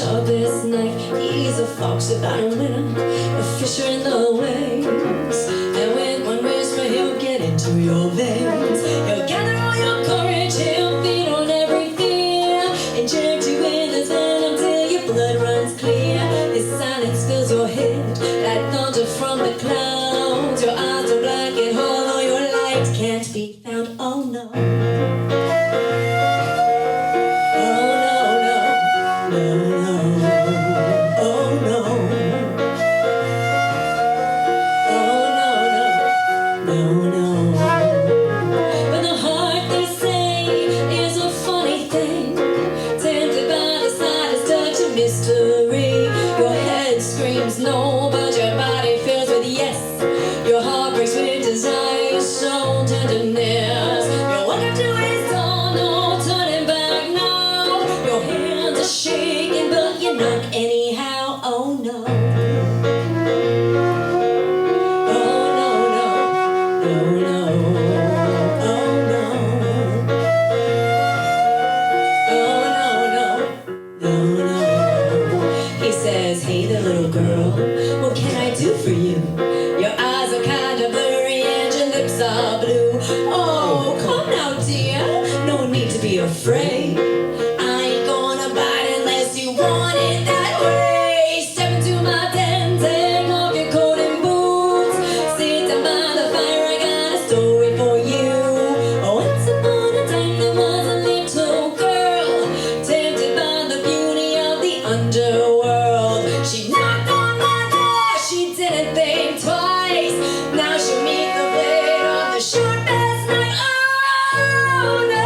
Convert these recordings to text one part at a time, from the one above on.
sharpest knife. He's a fox without a winner, a fisher in the waves. And with one whisper he'll get into your veins. He'll gather all your courage, he'll feed on every fear. Inject you with his venom till your blood runs clear. His silence fills your head like thunder from the clouds. Your eyes are black and hollow, your light can't be found. Oh no. Afraid I ain't gonna bite unless you want it that way. Step into my den, take off your coat and boots. Sit down by the fire, I got a story for you. Once upon a time there was a little girl, tempted by the beauty of the underworld. She knocked on my door, she didn't think twice. Now she'll meet the blade of the sharpest knife. Oh no.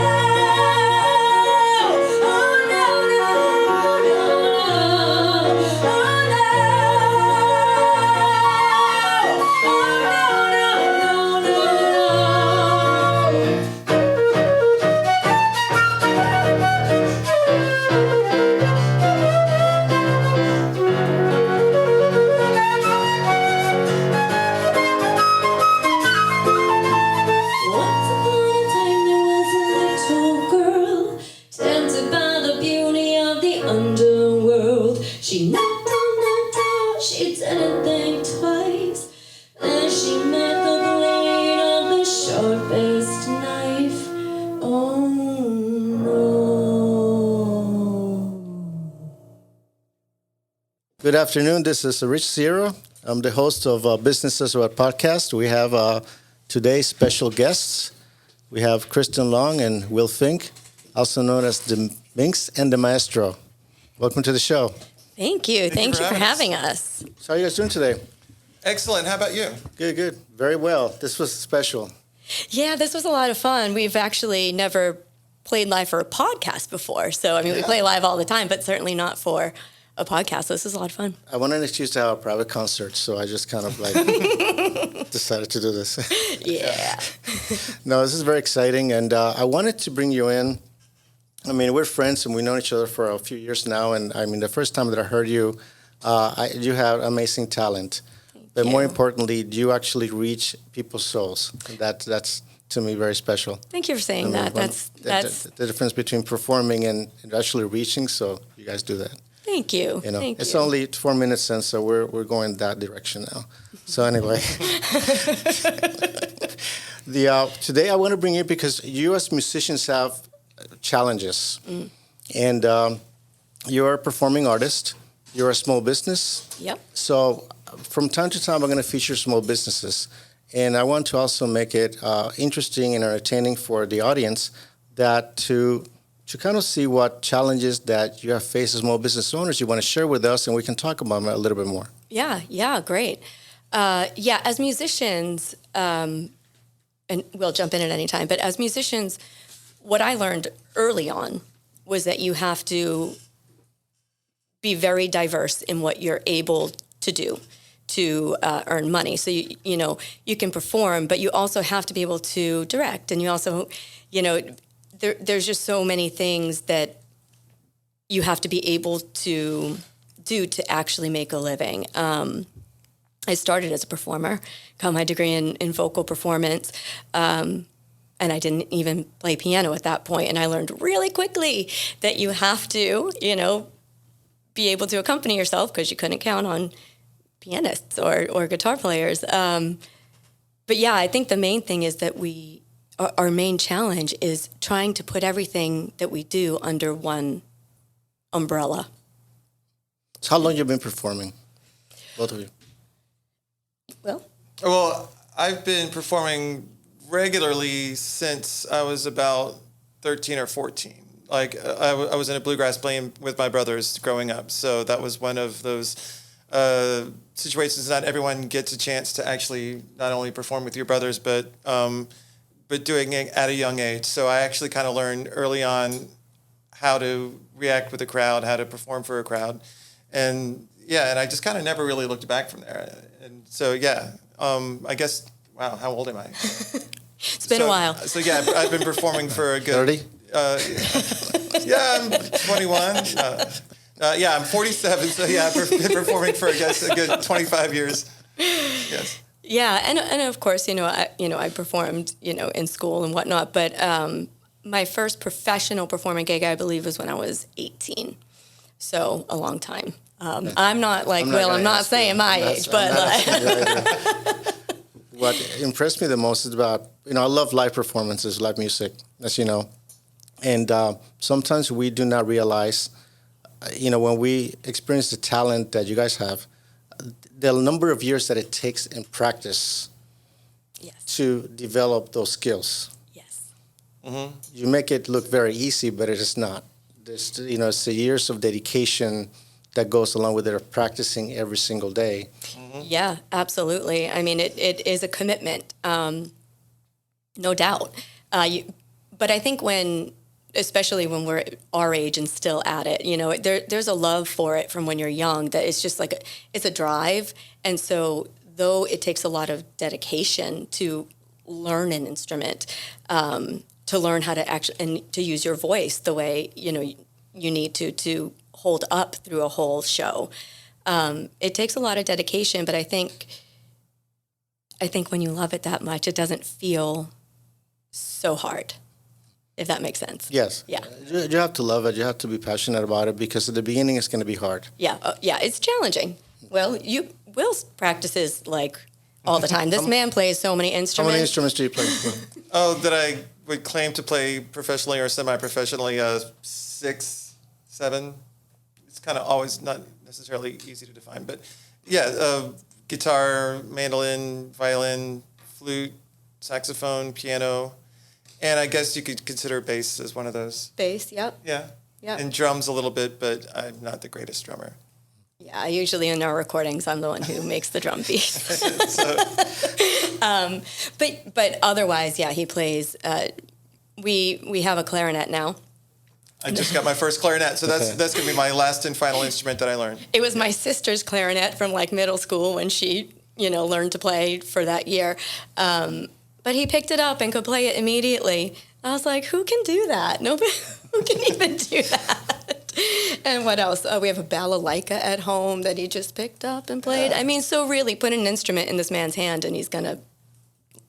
She knocked on the door, she didn't think twice. Then she met the blade of the sharpest knife. Oh no. Good afternoon, this is Rich Sierra. I'm the host of Business as Well podcast. We have today's special guests. We have Kristen Long and Will Fink, also known as the Minx and The Maestro. Welcome to the show. Thank you. Thank you for having us. So how are you guys doing today? Excellent. How about you? Good, good. Very well. This was special. Yeah, this was a lot of fun. We've actually never played live for a podcast before. So, I mean, we play live all the time, but certainly not for a podcast. So this is a lot of fun. I wanted an excuse to have a private concert, so I just kind of like decided to do this. Yeah. No, this is very exciting. And I wanted to bring you in. I mean, we're friends and we've known each other for a few years now. And I mean, the first time that I heard you, you have amazing talent. But more importantly, you actually reach people's souls. That's to me very special. Thank you for saying that. That's the difference between performing and actually reaching. So you guys do that. Thank you. You know, Thank it's you. only 4 minutes in, so we're going that direction now. So anyway, today I want to bring you because you as musicians have challenges, and you're a performing artist. You're a small business. Yep. So from time to time, I'm going to feature small businesses, and I want to also make it interesting and entertaining for the audience that to kind of see what challenges that you have faced as small business owners you want to share with us, and we can talk about them a little bit more. Yeah, great. As musicians, and we'll jump in at any time, but as musicians, what I learned early on was that you have to be very diverse in what you're able to do to earn money. So, you can perform, but you also have to be able to direct, and you also, there's just so many things that you have to be able to do to actually make a living. I started as a performer, got my degree in vocal performance, and I didn't even play piano at that point. And I learned really quickly that you have to, be able to accompany yourself because you couldn't count on pianists or guitar players. But yeah, I think the main thing is that our main challenge is trying to put everything that we do under one umbrella. So how long have you been performing, both of you? Well, I've been performing regularly since I was about 13 or 14. Like I was in a bluegrass band with my brothers growing up, so that was one of those situations. Not everyone gets a chance to actually not only perform with your brothers, but doing it at a young age. So I actually kind of learned early on how to react with a crowd, how to perform for a crowd, and I just kind of never really looked back from there. And so I guess, wow, how old am I? It's been a while. So yeah, I've been performing for a good 30? I'm 21. I'm 47. So yeah, I've been performing for a good 25 years. Yes. Yeah, and of course, I performed, in school and whatnot. But my first professional performing gig, I believe, was when I was 18. So a long time. I'm not like Will. I'm not saying my age, but what impressed me the most is about, I love live performances, live music, as you know. And sometimes we do not realize, when we experience the talent that you guys have, the number of years that it takes in practice to develop those skills. Yes. Mm-hmm. You make it look very easy, but it is not. There's, it's the years of dedication that goes along with it, of practicing every single day. Mm-hmm. Yeah, absolutely. I mean, it is a commitment, no doubt. But I think especially when we're our age and still at it, there's a love for it from when you're young that it's just like it's a drive. And so though it takes a lot of dedication to learn an instrument, to learn how to actually and to use your voice the way you need to hold up through a whole show. It takes a lot of dedication, but I think when you love it that much, it doesn't feel so hard, if that makes sense. Yes. Yeah. You have to love it. You have to be passionate about it, because at the beginning it's going to be hard. Yeah. It's challenging. Well, Will practices like all the time. This man plays so many instruments. How many instruments do you play? That I would claim to play professionally or semi-professionally, 6, 7. It's kind of always not necessarily easy to define, but guitar, mandolin, violin, flute, saxophone, piano, and I guess you could consider bass as one of those. Bass, yep. Yeah. Yeah. And drums a little bit, but I'm not the greatest drummer. Yeah, usually in our recordings, I'm the one who makes the drum beat. But otherwise, he plays. We have a clarinet now. I just got my first clarinet, so that's going to be my last and final instrument that I learned. It was my sister's clarinet from like middle school when she, learned to play for that year. But he picked it up and could play it immediately. I was like, who can do that? Nobody who can even do that. And what else? We have a balalaika at home that he just picked up and played. Yeah. I mean, so really put an instrument in this man's hand and he's going to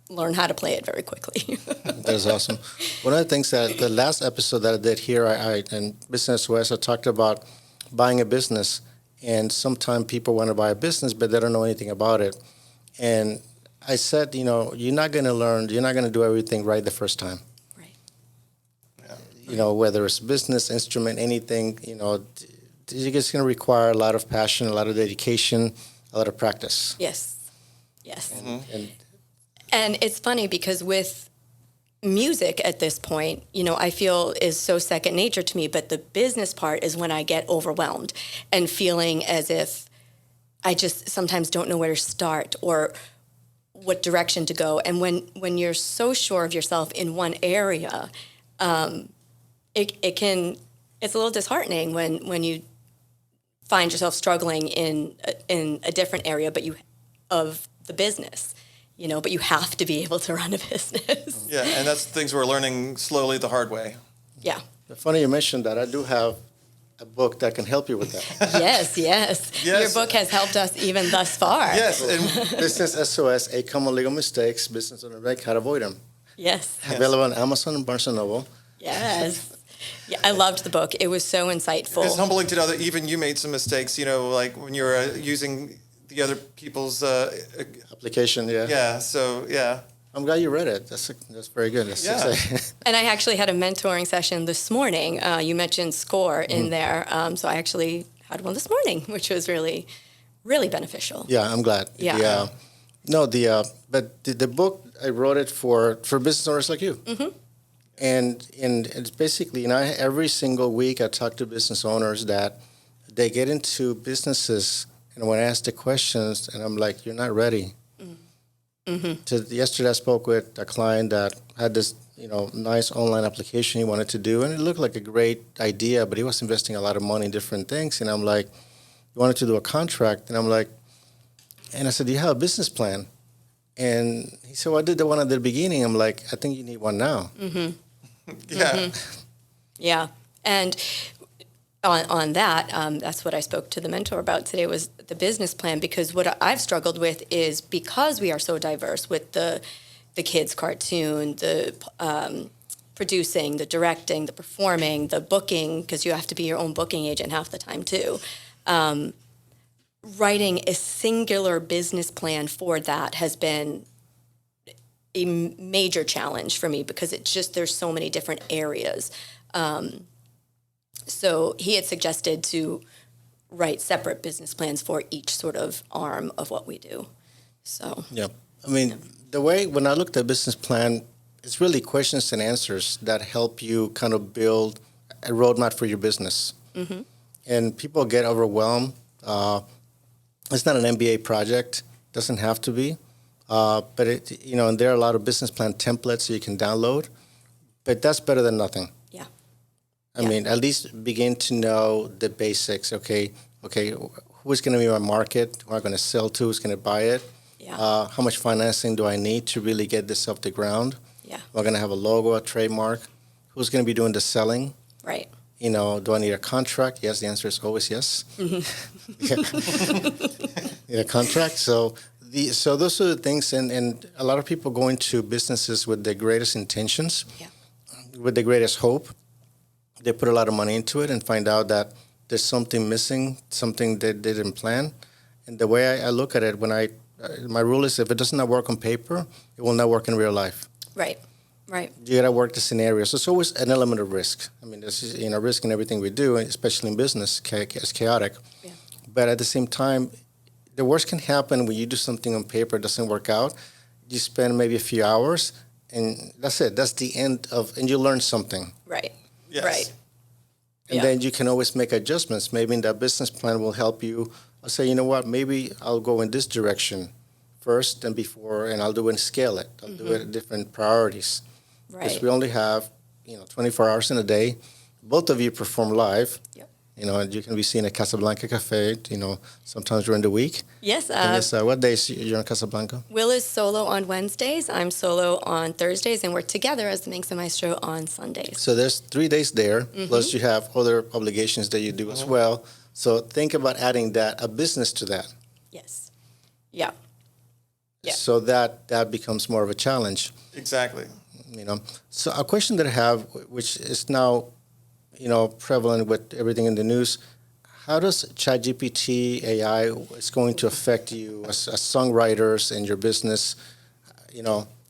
learn how to play it very quickly. That's awesome. One of the things that the last episode that I did here, I in Business West, I talked about buying a business. And sometimes people want to buy a business, but they don't know anything about it. And I said, you're not going to learn, you're not going to do everything right the first time. Right. Yeah. Whether it's business, instrument, anything, it's just going to require a lot of passion, a lot of dedication, a lot of practice. Yes. Mm-hmm. And it's funny because with music at this point, I feel is so second nature to me, but the business part is when I get overwhelmed and feeling as if I just sometimes don't know where to start or what direction to go. And when you're so sure of yourself in one area, it's a little disheartening when you find yourself struggling in a different area, of the business. But you have to be able to run a business. Yeah, and that's things we're learning slowly the hard way. Yeah. Funny you mentioned that. I do have a book that can help you with that. Yes. Your book has helped us even thus far. Yes. And Business SOS, 8 Common Legal Mistakes, Business on the Reg, How to Avoid Them. Yes. Available on Amazon and Barnes & Noble. Yes. Yeah, I loved the book. It was so insightful. It's humbling to know that even you made some mistakes, like when you were using the other people's, Application, yeah. yeah, so, yeah. I'm glad you read it. That's very good. That's Yeah. exciting. And I actually had a mentoring session this morning. You mentioned SCORE in there. So I actually had one this morning, which was really, really beneficial. Yeah, I'm glad. Yeah. But the book, I wrote it for business owners like you. Mm-hmm. And it's basically, every single week I talk to business owners that they get into businesses, and when I ask the questions, and I'm like, you're not ready. Mm-hmm. Yesterday I spoke with a client that had this, nice online application he wanted to do, and it looked like a great idea, but he was investing a lot of money in different things. And I'm like, you wanted to do a contract, and I'm like, and I said, do you have a business plan? And he said, well, I did the one at the beginning. I'm like, I think you need one now. Mm-hmm. Yeah. Mm-hmm. Yeah. And on that, that's what I spoke to the mentor about today, was the business plan, because what I've struggled with is, because we are so diverse with the kids cartoon, the producing, the directing, the performing, the booking, because you have to be your own booking agent half the time too. Writing a singular business plan for that has been a major challenge for me, because it's just, there's so many different areas. So he had suggested to write separate business plans for each sort of arm of what we do. So Yeah. I mean, the way, when I looked at business plan, it's really questions and answers that help you kind of build a roadmap for your business. Mm-hmm. And people get overwhelmed. It's not an MBA project. Doesn't have to be. But and there are a lot of business plan templates you can download. But that's better than nothing. yeah, I mean, at least begin to know the basics. Okay, who's going to be my market? Who am I going to sell to? Who's going to buy it? yeah, How much financing do I need to really get this off the ground? yeah, Am I going to have a logo, a trademark? Who's going to be doing the selling? right. Do I need a contract? Yes, the answer is always yes. Mm-hmm. Need a contract. So those are the things, and a lot of people go into businesses with the greatest intentions, Yeah, with the greatest hope. They put a lot of money into it and find out that there's something missing, something they didn't plan. And the way I look at it, my rule is, if it does not work on paper, it will not work in real life. right. You got to work the scenarios. So it's always an element of risk. I mean, there's risk in everything we do, especially in business. It's chaotic. Yeah. But at the same time, the worst can happen when you do something on paper, it doesn't work out. You spend maybe a few hours, and that's it. That's the end and you learn something. Right. Yes. Right. And Yeah. then you can always make adjustments. Maybe in that business plan will help you. I'll say, you know what, maybe I'll go in this direction first and I'll do it and scale it. I'll do it at different priorities. Because Right. we only have, 24 hours in a day. Both of you perform live. Yep. And you can be seen at Casablanca Cafe, sometimes during the week. Yes. And yes, what days you're in Casablanca? Will is solo on Wednesdays. I'm solo on Thursdays, and we're together as the Minx and Maestro on Sundays. So there's 3 days there, plus you have other obligations that you do as well. So think about adding a business to that. Yes. Yeah. Yeah. So that becomes more of a challenge. Exactly. So a question that I have, which is now, prevalent with everything in the news, how does ChatGPT AI is going to affect you as songwriters and your business?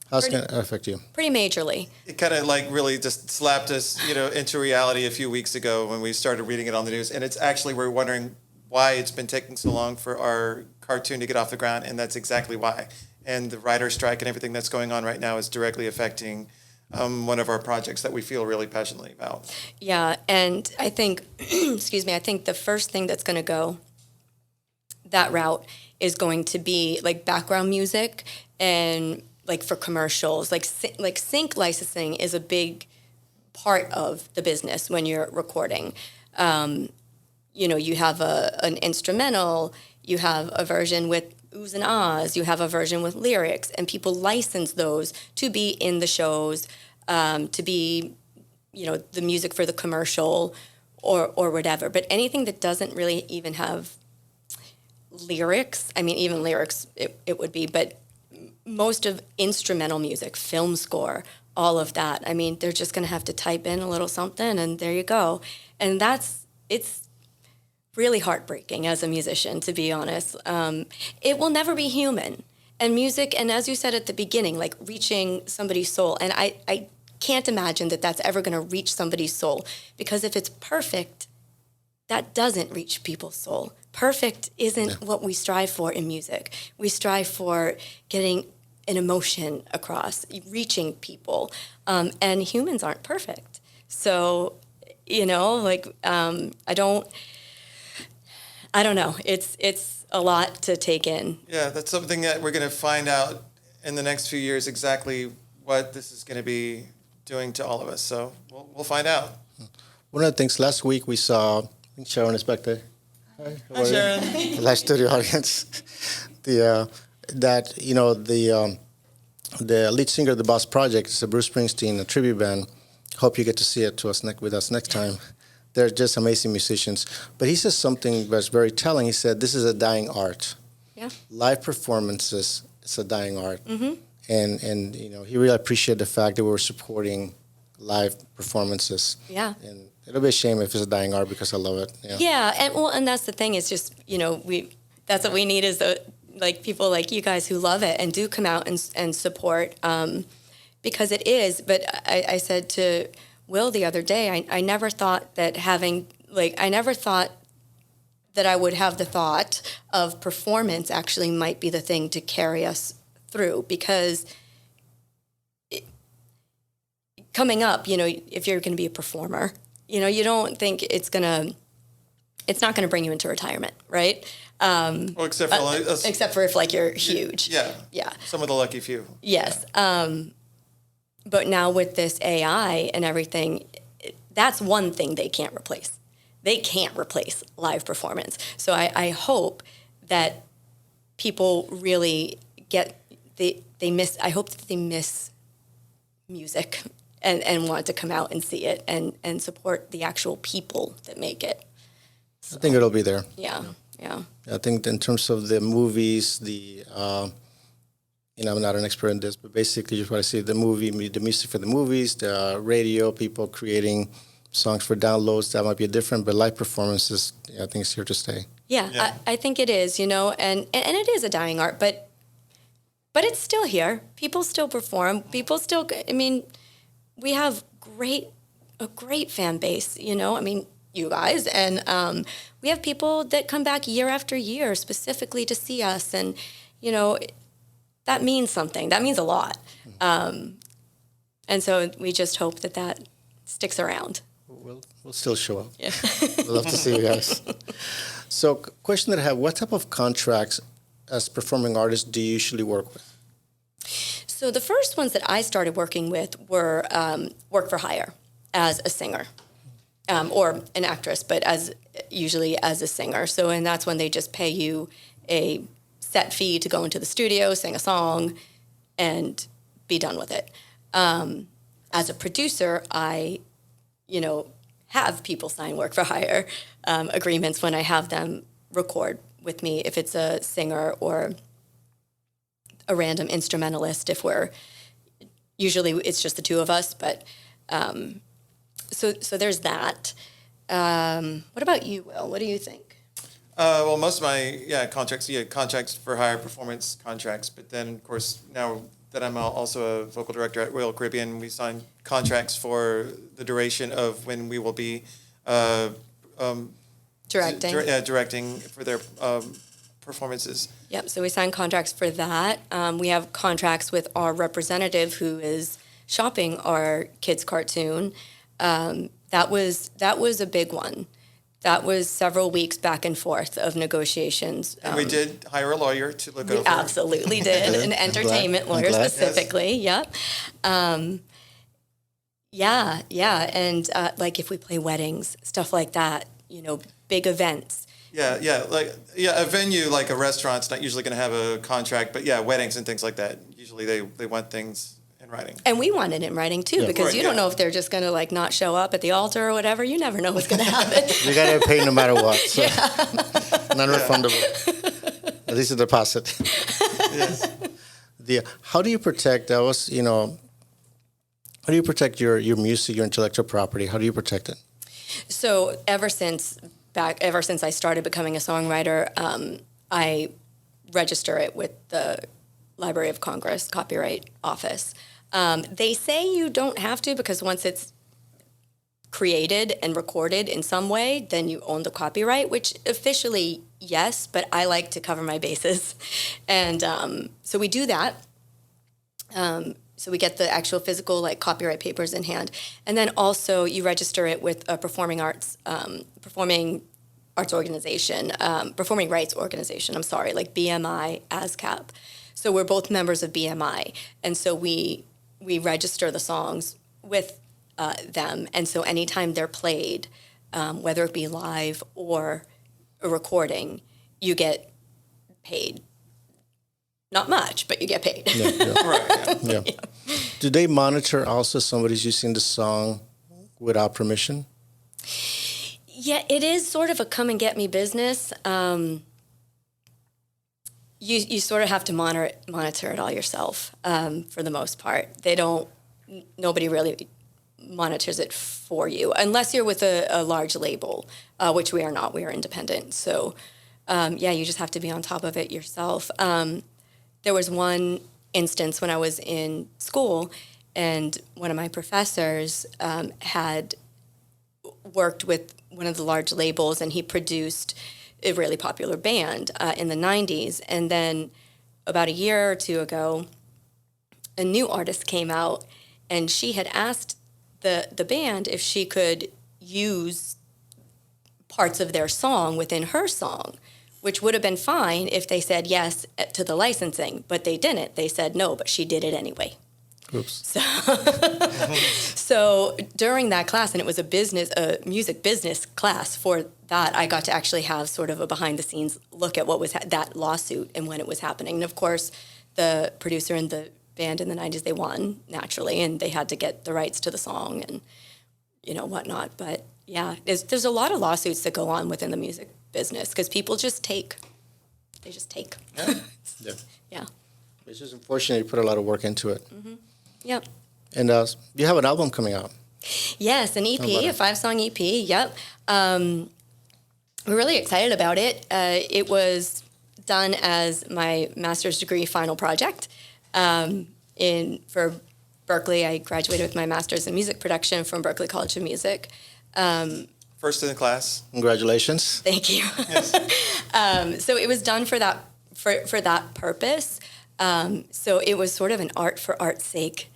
How's it going to affect you? Pretty majorly. It kind of really just slapped us, into reality a few weeks ago when we started reading it on the news. And it's actually, we're wondering why it's been taking so long for our cartoon to get off the ground. And that's exactly why. And the writer's strike and everything that's going on right now is directly affecting one of our projects that we feel really passionately about. Yeah, and I think, I think the first thing that's going to go that route is going to be like background music, and like for commercials, like sync licensing is a big part of the business when you're recording. You have an instrumental, you have a version with oohs and ahs, you have a version with lyrics, and people license those to be in the shows, to be, the music for the commercial or whatever. But anything that doesn't really even have lyrics, I mean, even lyrics it would be, but most of instrumental music, film score, all of that. I mean, they're just going to have to type in a little something and there you go. And it's really heartbreaking as a musician, to be honest. It will never be human. And music, and as you said at the beginning, like reaching somebody's soul. And I can't imagine that that's ever going to reach somebody's soul, because if it's perfect, that doesn't reach people's soul. Perfect isn't what we strive for in music. We strive for getting an emotion across, reaching people. And humans aren't perfect. So, like, I don't know. It's a lot to take in. Yeah, that's something that we're going to find out in the next few years, exactly what this is going to be doing to all of us. So we'll find out. One of the things, last week we saw, I think Sharon is back there. Hi, Sharon. The live studio audience. The lead singer of the Boss Project is a Bruce Springsteen, a tribute band. Hope you get to see it with us next time. They're just amazing musicians. But he says something that's very telling. He said, this is a dying art. Yeah. Live performances, it's a dying art. Mm-hmm. And he really appreciated the fact that we were supporting live performances. Yeah. And it'll be a shame if it's a dying art, because I love it. Yeah, and that's the thing. It's just, that's what we need is people like you guys who love it and do come out and support, because it is. But I said to Will the other day, I never thought that I would have the thought of performance actually might be the thing to carry us through, because coming up, if you're going to be a performer, you don't think it's not going to bring you into retirement, right? Well, except for except for if you're huge. Yeah. Some of the lucky few. Yes. But now with this AI and everything, that's one thing they can't replace. They can't replace live performance. So I hope that people really I hope that they miss music and want to come out and see it and support the actual people that make it. So, I think it'll be there. Yeah. I think in terms of the movies, I'm not an expert in this, but basically just what I see, the music for the movies, the radio, people creating songs for downloads, that might be different, but live performances, I think it's here to stay. Yeah. I think it is, and it is a dying art, but it's still here. People still perform. People still, we have a great fan base, you guys, and we have people that come back year after year specifically to see us, and that means something. That means a lot, and so we just hope that sticks around. We'll still show up. Yeah. We'd love to see you guys. So, question that I have: what type of contracts as performing artists do you usually work with? So the first ones that I started working with were work for hire as a singer. Or an actress, but usually as a singer. So, and that's when they just pay you a set fee to go into the studio, sing a song, and be done with it. As a producer, I, have people sign work for hire agreements when I have them record with me, if it's a singer or a random instrumentalist. Usually it's just the two of us, but. So there's that. What about you, Will? What do you think? Well, most of my contracts for hire, performance contracts. But then, of course, now that I'm also a vocal director at Royal Caribbean, we sign contracts for the duration of when we will be Directing. Directing for their performances. Yep. So we sign contracts for that. We have contracts with our representative who is shopping our kids' cartoon. That was a big one. That was several weeks back and forth of negotiations. And we did hire a lawyer to look over. We absolutely did, an entertainment lawyer specifically. Yes. Yep. And if we play weddings, stuff like that, big events. A venue like a restaurant's not usually going to have a contract, but weddings and things like that. Usually they want things in writing. And we want it in writing too, because you don't know if they're just going to not show up at the altar or whatever. You never know what's going to happen. You got to pay no matter what. So. Non-refundable. At least a deposit. Yes. How do you protect? That was How do you protect your music, your intellectual property? How do you protect it? So ever since I started becoming a songwriter, I register it with the Library of Congress Copyright Office. They say you don't have to because once it's created and recorded in some way, then you own the copyright, which officially, yes, but I like to cover my bases. And so we do that. So we get the actual physical like copyright papers in hand. And then also you register it with a performing rights organization, I'm sorry, like BMI, ASCAP. So we're both members of BMI. And so we register the songs with them. And so anytime they're played, whether it be live or a recording, you get paid. Not much, but you get paid. Yeah, yeah. Right. Yeah. Yeah. Do they monitor also somebody's using the song without permission? Yeah, it is sort of a come and get me business. You sort of have to monitor it all yourself for the most part. Nobody really monitors it for you unless you're with a large label, which we are not. We are independent. So, you just have to be on top of it yourself. There was one instance when I was in school, and one of my professors had worked with one of the large labels, and he produced a really popular band in the 90s. And then about a year or two ago, a new artist came out, and she had asked the band if she could use parts of their song within her song, which would have been fine if they said yes to the licensing, but they didn't. They said no, but she did it anyway. Oops. So during that class, and it was a music business class for that, I got to actually have sort of a behind the scenes look at what was that lawsuit and when it was happening. And of course, the producer and the band in the 90s, they won naturally, and they had to get the rights to the song and, whatnot. But yeah, there's a lot of lawsuits that go on within the music business because people just take. They just take. Yeah. Yeah. Yeah. It's just unfortunate you put a lot of work into it. Mm-hmm. Yep. And you have an album coming out. Yes, an EP, a 5-song EP. Yep. We're really excited about it. It was done as my master's degree final project. For Berkeley, I graduated with my master's in music production from Berkeley College of Music. First in the class. Congratulations. Thank you. Yes. So it was done for that purpose. So it was sort of an art for art's sake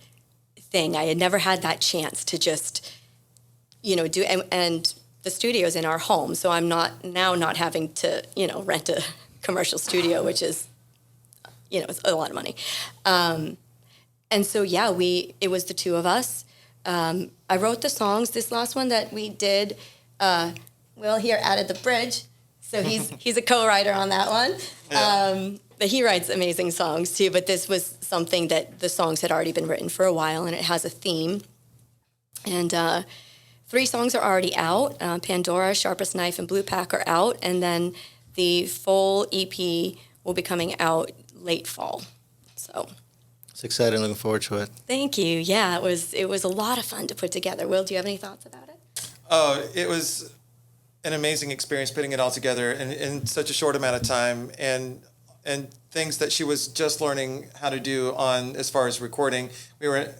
thing. I had never had that chance to just, do, and the studio's in our home, so I'm not having to, rent a commercial studio, which is, it's a lot of money. And so, it was the two of us. I wrote the songs. This last one that we did, Will here added the bridge, so he's a co-writer on that one. Yeah. But he writes amazing songs too, but this was something that the songs had already been written for a while, and it has a theme. And 3 songs are already out. Pandora, Sharpest Knife, and Blue Pack are out, and then the full EP will be coming out late fall. So It's exciting. Looking forward to it. thank you. Yeah, it was a lot of fun to put together. Will, do you have any thoughts about it? Oh, it was an amazing experience putting it all together in such a short amount of time, and things that she was just learning how to do on as far as recording. We were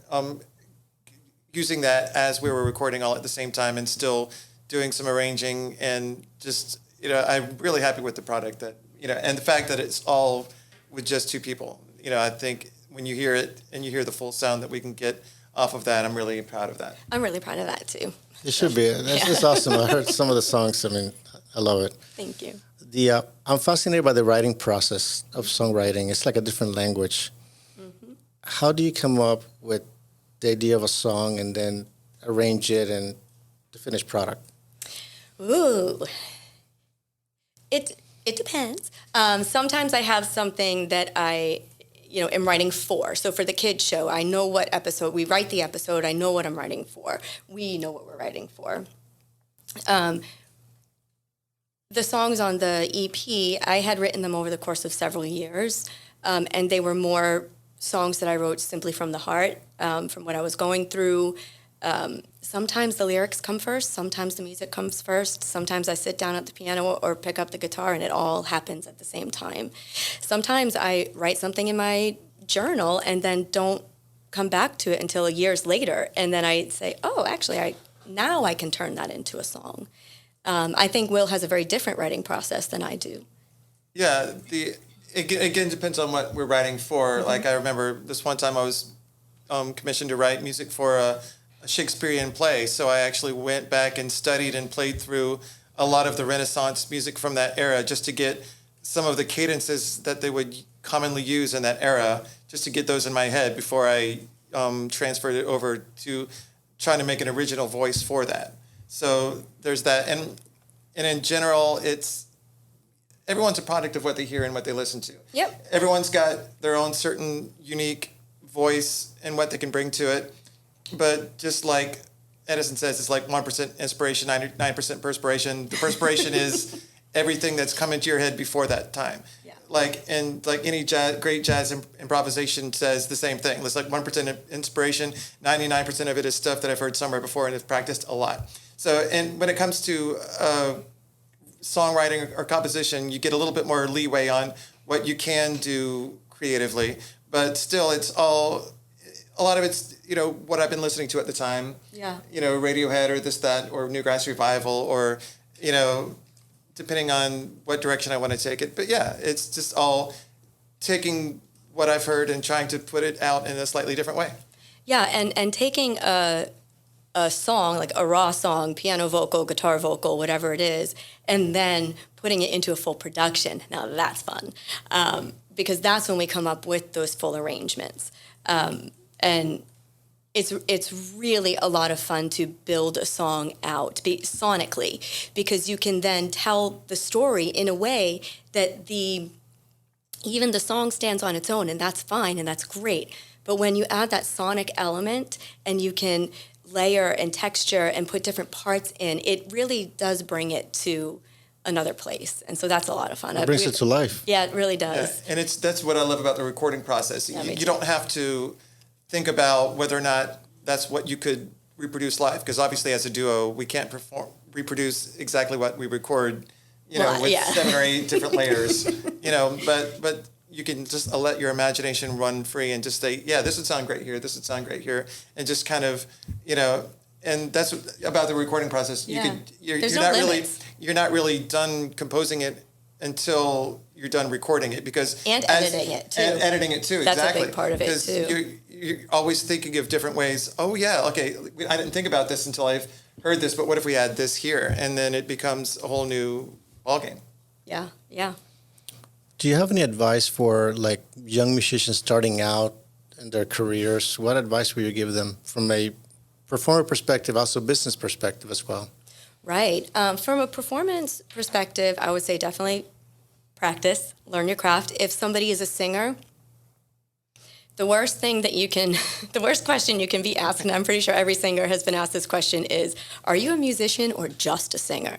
using that as we were recording all at the same time and still doing some arranging, and just, I'm really happy with the product that, and the fact that it's all with just 2 people. I think when you hear it and you hear the full sound that we can get off of that, I'm really proud of that. I'm really proud of that too. It should be. That's awesome. I heard some of the songs. I mean, I love it. Thank you. I'm fascinated by the writing process of songwriting. It's like a different language. Mm-hmm. How do you come up with the idea of a song and then arrange it and the finished product? Ooh, it depends. Sometimes I have something that I, am writing for. So for the kids show, I know what episode we write the episode. I know what I'm writing for. We know what we're writing for. The songs on the EP, I had written them over the course of several years, and they were more songs that I wrote simply from the heart, from what I was going through. Sometimes the lyrics come first, sometimes the music comes first, sometimes I sit down at the piano or pick up the guitar and it all happens at the same time. Sometimes I write something in my journal and then don't come back to it until years later, and then I say, oh, actually, now I can turn that into a song. I think Will has a very different writing process than I do. Yeah, it again depends on what we're writing for. Like I remember this one time I was commissioned to write music for a Shakespearean play, so I actually went back and studied and played through a lot of the Renaissance music from that era just to get some of the cadences that they would commonly use in that era, just to get those in my head before I transferred it over to trying to make an original voice for that. So there's that, and in general, everyone's a product of what they hear and what they listen to. Yep. Everyone's got their own certain unique voice and what they can bring to it. But just like Edison says, it's like 1% inspiration, 99% perspiration. The perspiration is everything that's come into your head before that time. Yeah. Like any great jazz improvisation says the same thing. It's like 1% inspiration, 99% of it is stuff that I've heard somewhere before and have practiced a lot. So, and when it comes to songwriting or composition, you get a little bit more leeway on what you can do creatively, but still a lot of it's, what I've been listening to at the time. Yeah. Radiohead or this, that, or Newgrass Revival, or, depending on what direction I want to take it. But yeah, it's just all taking what I've heard and trying to put it out in a slightly different way. Yeah, and taking a song, like a raw song, piano vocal, guitar vocal, whatever it is, and then putting it into a full production. Now that's fun, because that's when we come up with those full arrangements. And it's really a lot of fun to build a song out sonically, because you can then tell the story in a way that even the song stands on its own, and that's fine and that's great. But when you add that sonic element and you can layer and texture and put different parts in, it really does bring it to another place. And so that's a lot of fun. It brings it to life. Yeah, it really does. And that's what I love about the recording process. Yeah, you don't have to think about whether or not that's what you could reproduce live, because obviously as a duo we can't reproduce exactly what we record, with 7 or 8 different layers, but you can just let your imagination run free and just say, yeah, this would sound great here, this would sound great here, and just kind of, and that's about the recording process. Yeah. You're There's not no really limits. you're not really done composing it until you're done recording it, because Editing it too. And editing it too. That's exactly. a big part of it because too. You're always thinking of different ways. Oh yeah, okay. I didn't think about this until I've heard this, but what if we add this here? And then it becomes a whole new ballgame. Yeah, yeah. Do you have any advice for like young musicians starting out in their careers? What advice would you give them from a performer perspective, also business perspective as well? Right. From a performance perspective, I would say definitely practice, learn your craft. If somebody is a singer, the worst question you can be asked, and I'm pretty sure every singer has been asked this question, is, are you a musician or just a singer?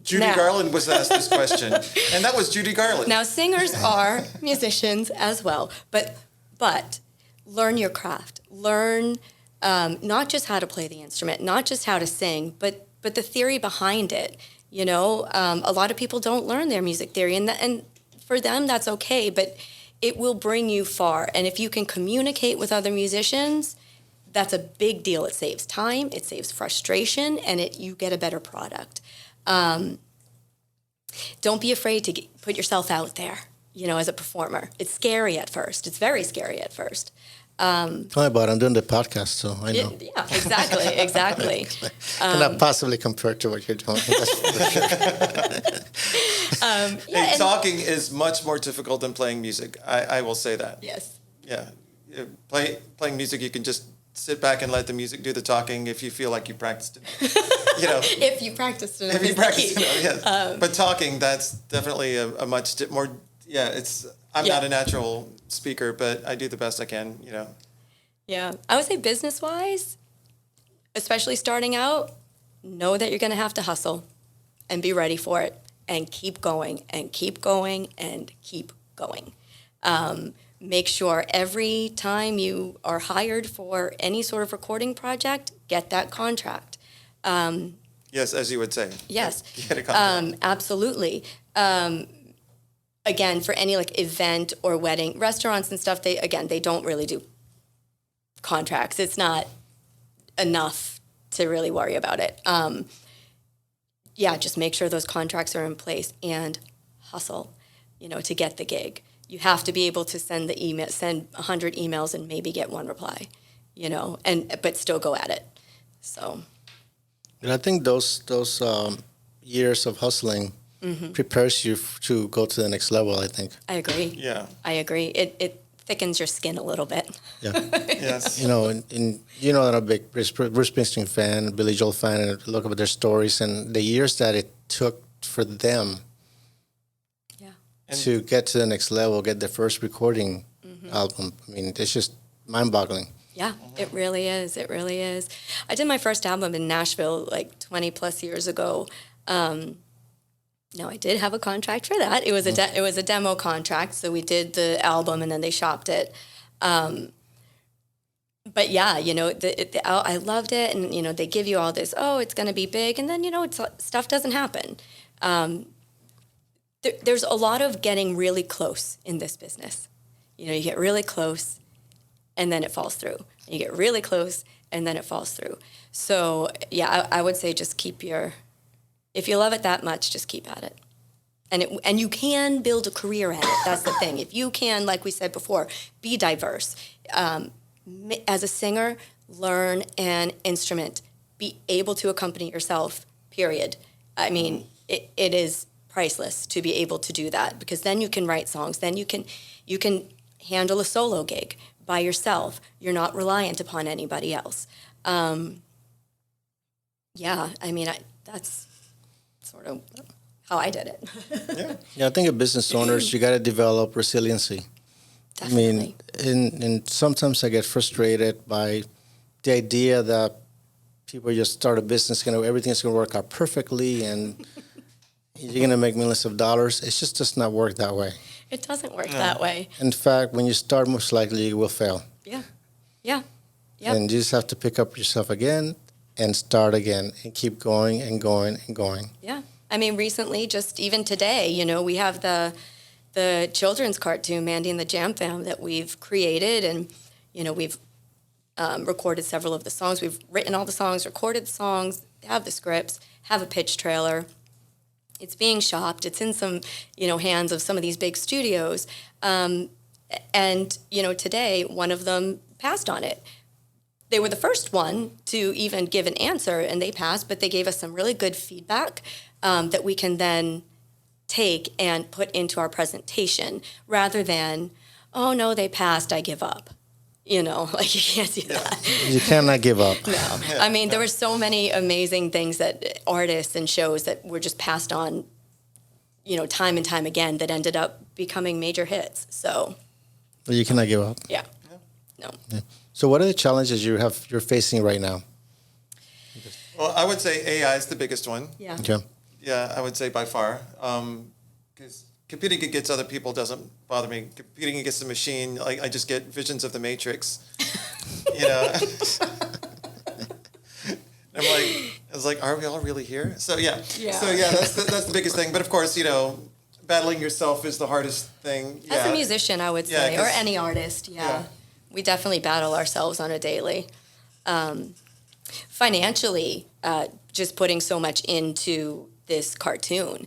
Judy Garland was asked this question, and that was Judy Garland. Now, singers are musicians as well, but learn your craft. Learn not just how to play the instrument, not just how to sing, but the theory behind it. A lot of people don't learn their music theory, and for them that's okay, but it will bring you far. And if you can communicate with other musicians, that's a big deal. It saves time, it saves frustration, and you get a better product. Don't be afraid to put yourself out there, as a performer. It's scary at first. It's very scary at first. But I'm doing the podcast, so I know. Yeah, exactly. Cannot possibly compare to what you're doing. Talking is much more difficult than playing music. I will say that. Yes. Yeah. Playing music, you can just sit back and let the music do the talking if you feel like you practiced it. If you practiced enough. If you practiced enough, yes. But talking, that's definitely a much more. Yeah, I'm not a natural speaker, but I do the best I can. Yeah, I would say business-wise, especially starting out, know that you're going to have to hustle and be ready for it, and keep going and keep going and keep going. make sure every time you are hired for any sort of recording project, get that contract. Yes, as you would say. Yes, Get a contract. absolutely. Again, for any like event or wedding, restaurants and stuff, they don't really do contracts. It's not enough to really worry about it. Just make sure those contracts are in place and hustle, to get the gig. You have to be able to send 100 emails and maybe get one reply, but still go at it. So. And I think those years of hustling prepares you to go to the next level, I think. I agree. Yeah. I agree. It thickens your skin a little bit. Yeah. Yes. And you know that I'm a big Bruce Springsteen fan, Billy Joel fan, and look at their stories and the years that it took for them Yeah. to get to the next level, get their first recording album. I mean, it's just mind-boggling. Yeah, it really is. It really is. I did my first album in Nashville like 20 plus years ago. No, I did have a contract for that. It was it was a demo contract, so we did the album and then they shopped it. But yeah, I loved it, and they give you all this. Oh, it's going to be big, and then stuff doesn't happen. There's a lot of getting really close in this business. You get really close, and then it falls through. And you get really close, and then it falls through. So yeah, I would say just if you love it that much, just keep at it. And you can build a career at it. That's the thing. If you can, like we said before, be diverse. As a singer, learn an instrument. Be able to accompany yourself, period. I mean, it is priceless to be able to do that, because then you can write songs. Then you can handle a solo gig by yourself. You're not reliant upon anybody else. That's sort of how I did it. Yeah, I think as business owners, you got to develop resiliency. Definitely. I mean, and sometimes I get frustrated by the idea that people just start a business, everything's going to work out perfectly, and you're going to make millions of dollars. It just does not work that way. It doesn't work that way. In fact, when you start, most likely you will fail. Yeah. Yeah. Yep. And you just have to pick up yourself again and start again and keep going and going and going. Yeah. I mean, recently, just even today, we have the children's cartoon, Mandy and the Jam Fam, that we've created, and, we've recorded several of the songs. We've written all the songs, recorded the songs, have the scripts, have a pitch trailer. It's being shopped. It's in some, hands of some of these big studios. And, today, one of them passed on it. They were the first one to even give an answer, and they passed, but they gave us some really good feedback that we can then take and put into our presentation, rather than, oh, no, they passed, I give up. You can't do that. You cannot give up. No. I mean, there were so many amazing things that artists and shows that were just passed on, time and time again, that ended up becoming major hits. So. But you cannot give up. Yeah. No. Yeah. So what are the challenges you're facing right now? Well, I would say AI is the biggest one. Yeah. Okay. Yeah, I would say by far. Because competing against other people doesn't bother me. Competing against the machine, I just get visions of the Matrix. I was like, are we all really here? So yeah. That's the biggest thing. But of course, battling yourself is the hardest thing. As a musician, I would say, Yeah, or any artist, we definitely battle ourselves on a daily. Financially, just putting so much into this cartoon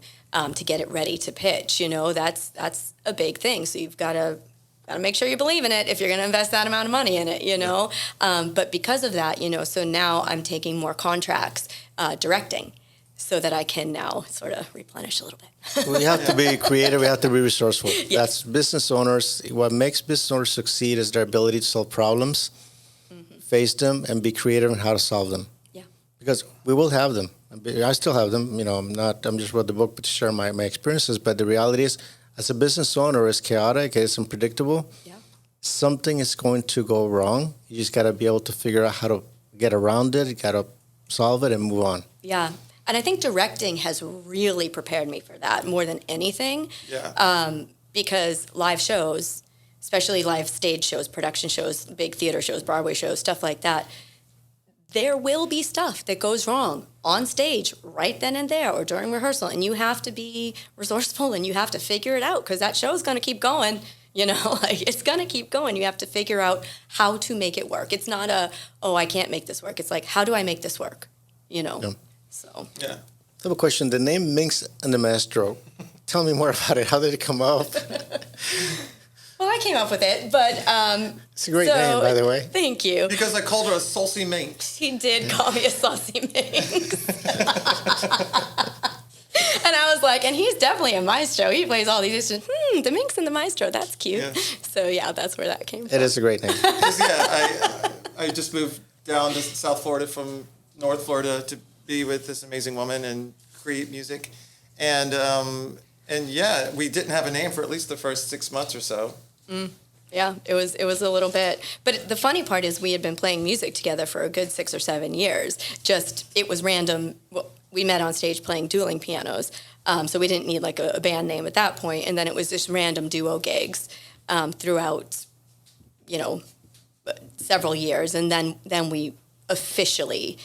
to get it ready to pitch, that's a big thing. So you've got to make sure you believe in it if you're going to invest that amount of money in it, But because of that, so now I'm taking more contracts directing, so that I can now sort of replenish a little bit. We have to be creative. We have to be resourceful. That's business owners. What makes business owners succeed is their ability to solve problems, face them, and be creative in how to solve them. Yeah. Because we will have them. I still have them. I'm just wrote the book to share my experiences. But the reality is, as a business owner, it's chaotic. It's unpredictable. Yeah. Something is going to go wrong. You just got to be able to figure out how to get around it. You got to solve it and move on. Yeah. And I think directing has really prepared me for that more than anything. Yeah. Because live shows, especially live stage shows, production shows, big theater shows, Broadway shows, stuff like that, there will be stuff that goes wrong on stage right then and there or during rehearsal. And you have to be resourceful and you have to figure it out because that show's going to keep going. You know, like it's going to keep going. You have to figure out how to make it work. It's not I can't make this work. It's like, how do I make this work? You know? Yeah. So. Yeah. I have a question. The name Minx and The Maestro, tell me more about it. How did it come up? Well, I came up with it, but it's a great name, by the way. Thank you. Because I called her a saucy minx. He did call me a saucy minx. And I was like, and he's definitely a maestro. He plays all these instruments. The Minx and the Maestro. That's cute. Yeah. So yeah, that's where that came from. It is a great name. I just moved down to South Florida from North Florida to be with this amazing woman and create music, and yeah, we didn't have a name for at least the first 6 months or so. Yeah, it was a little bit. But the funny part is we had been playing music together for a good 6 or 7 years. Just, it was random. Well, we met on stage playing dueling pianos, so we didn't need like a band name at that point. And then it was just random duo gigs throughout, several years. And then we officially,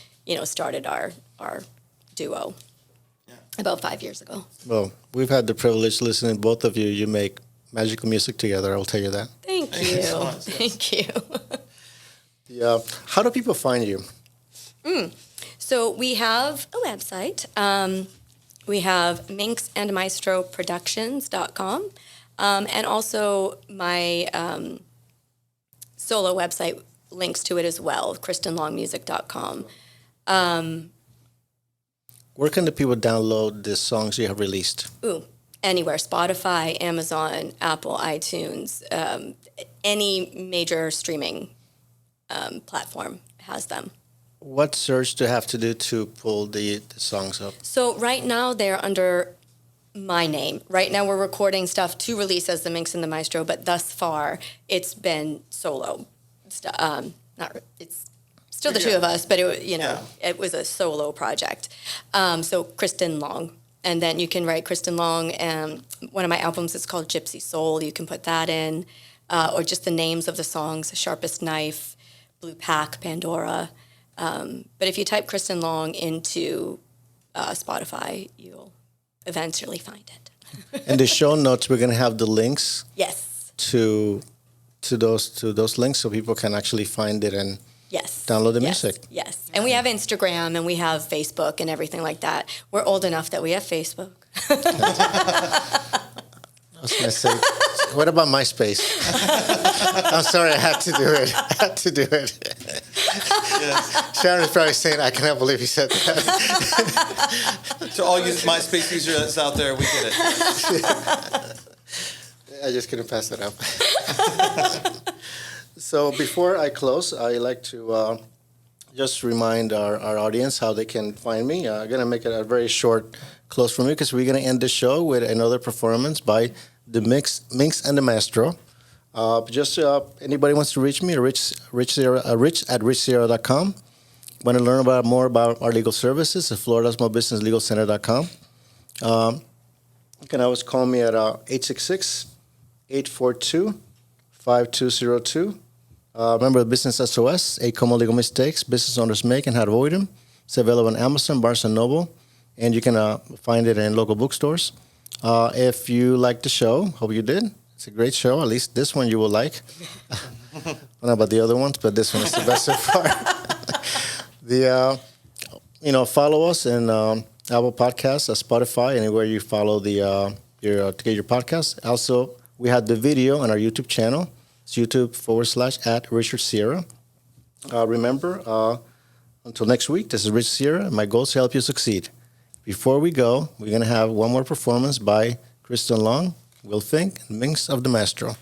started our duo about 5 years ago. Well, we've had the privilege listening to both of you. You make magical music together, I'll tell you that. Thank you. So much, Thank you. Yeah. How do people find you? So we have a website. We have minxandmaestroproductions.com. And also my solo website links to it as well, kristenlongmusic.com. Where can the people download the songs you have released? Anywhere. Spotify, Amazon, Apple, iTunes, any major streaming platform has them. What search do you have to do to pull the songs up? So right now they're under my name. Right now we're recording stuff to release as the Minx and the Maestro, but thus far it's been solo. It's still the two of us, but it was a solo project. So Kristen Long. And then you can write Kristen Long, and one of my albums is called Gypsy Soul. You can put that in, or just the names of the songs: Sharpest Knife, Blue Pack, Pandora. But if you type Kristen Long into Spotify, you'll eventually find it. In the show notes, we're going to have the links. Yes. To those links, so people can actually find it and. Yes. Download the music. Yes. And we have Instagram and we have Facebook and everything like that. We're old enough that we have Facebook. I was going to say, what about MySpace? I'm sorry, I had to do it. Yes. Sharon's probably saying, I cannot believe he said that. To all you MySpace users out there, we get it. I just couldn't pass that up. So before I close, I like to just remind our audience how they can find me. I'm going to make it a very short close for me because we're going to end the show with another performance by the Minx and The Maestro. Anybody wants to reach me, rich at richsierra.com. Want to learn more about our legal services at floridasmallbusinesslegalcenter.com. You can always call me at 866-842-5202. Remember the Business SOS, 8 common legal mistakes business owners make and how to avoid them. It's available on Amazon, Barnes & Noble, and you can find it in local bookstores. If you liked the show, hope you did. It's a great show. At least this one you will like. I don't know about the other ones, but this one is the best so far. Follow us in Apple Podcasts, Spotify, anywhere you follow to get your podcast. Also, we had the video on our YouTube channel. It's YouTube.com/@RichardSierra. Remember, until next week, this is Richard Sierra. My goal is to help you succeed. Before we go, we're going to have one more performance by Kristen Long, Fink, and Minx of The Maestro.